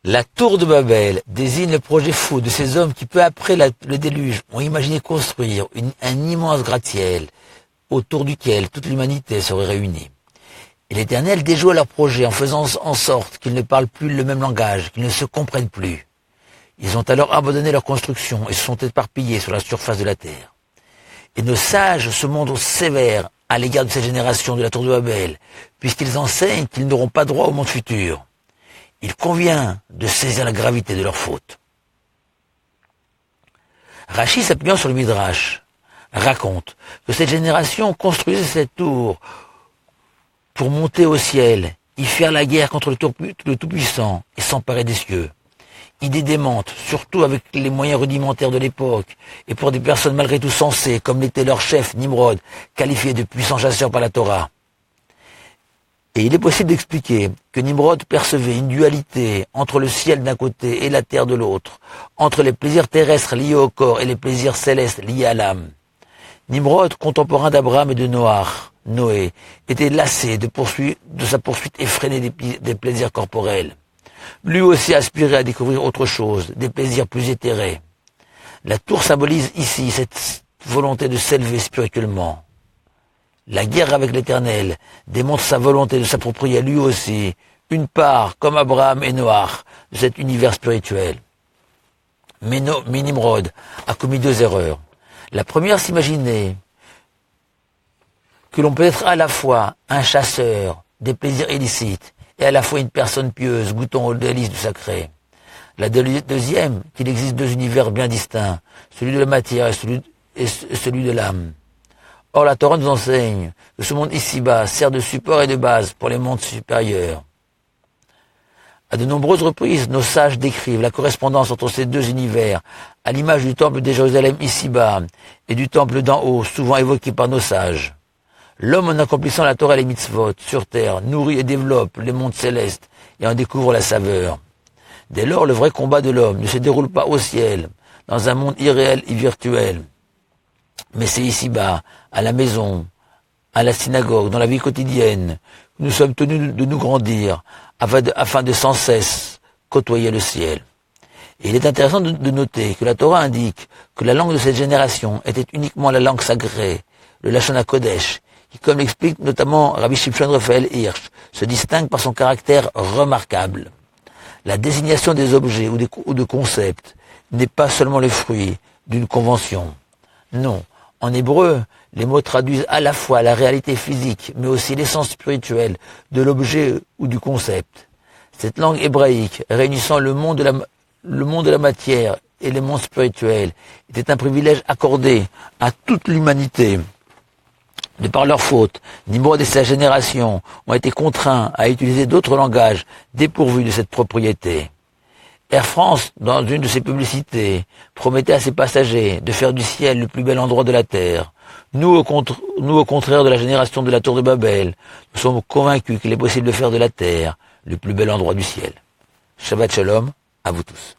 La tour de Babel désigne le projet fou de ces hommes qui, peu après le déluge, ont imaginé construire un immense gratte-ciel autour duquel toute l'humanité serait réunie. Et l'Éternel déjoua leur projet en faisant en sorte qu'ils ne parlent plus le même langage, qu'ils ne se comprennent plus. Ils ont alors abandonné leur construction et se sont éparpillés sur la surface de la terre. Et nos sages se montrent sévères à l'égard de cette génération de la tour de Babel, puisqu'ils enseignent qu'ils n'auront pas droit au monde futur. Il convient de saisir la gravité de leur faute. Rachi, s'appuyant sur le Midrash, raconte que cette génération construisait cette tour pour monter au ciel, y faire la guerre contre le Tout-Puissant et s'emparer des cieux. Idée démente, surtout avec les moyens rudimentaires de l'époque, et pour des personnes malgré tout sensées, comme l'était leur chef Nimrod, qualifié de puissant chasseur par la Torah. Et il est possible d'expliquer que Nimrod percevait une dualité entre le ciel d'un côté et la terre de l'autre, entre les plaisirs terrestres liés au corps et les plaisirs célestes liés à l'âme. Nimrod, contemporain d'Abraham et de Noé, était lassé de sa poursuite effrénée des plaisirs corporels. Lui aussi aspirait à découvrir autre chose, des plaisirs plus éthérés. La tour symbolise ici cette volonté de s'élever spirituellement. La guerre avec l'Éternel démontre sa volonté de s'approprier à lui aussi une part, comme Abraham et Noach, de cet univers spirituel. Mais Nimrod a commis deux erreurs. La première, s'imaginer que l'on peut être à la fois un chasseur des plaisirs illicites et à la fois une personne pieuse goûtant aux délices du sacré. La deuxième, qu'il existe deux univers bien distincts, celui de la matière et celui de l'âme. Or, la Torah nous enseigne que ce monde ici-bas sert de support et de base pour les mondes supérieurs. À de nombreuses reprises, nos sages décrivent la correspondance entre ces deux univers, à l'image du temple de Jérusalem ici-bas et du temple d'en haut, souvent évoqué par nos sages. L'homme, en accomplissant la Torah et les mitzvot sur terre, nourrit et développe les mondes célestes et en découvre la saveur. Dès lors, le vrai combat de l'homme ne se déroule pas au ciel, dans un monde irréel et virtuel. Mais c'est ici-bas, à la maison, à la synagogue, dans la vie quotidienne, que nous sommes tenus de nous grandir, afin de sans cesse côtoyer le ciel. Et il est intéressant de noter que la Torah indique que la langue de cette génération était uniquement la langue sacrée, le Lashon HaKodesh, qui, comme l'explique notamment Rabbi Shimshon Raphaël Hirsch, se distingue par son caractère remarquable. La désignation des objets ou de concepts n'est pas seulement le fruit d'une convention. Non. En hébreu, les mots traduisent à la fois la réalité physique, mais aussi l'essence spirituelle de l'objet ou du concept. Cette langue hébraïque, réunissant le monde de la matière et les mondes spirituels, était un privilège accordé à toute l'humanité. De par leur faute, Nimrod et sa génération ont été contraints à utiliser d'autres langages dépourvus de cette propriété. Air France, dans une de ses publicités, promettait à ses passagers de faire du ciel le plus bel endroit de la terre. Nous, au contraire de la génération de la tour de Babel, nous sommes convaincus qu'il est possible de faire de la terre le plus bel endroit du ciel. Shabbat Shalom, à vous tous.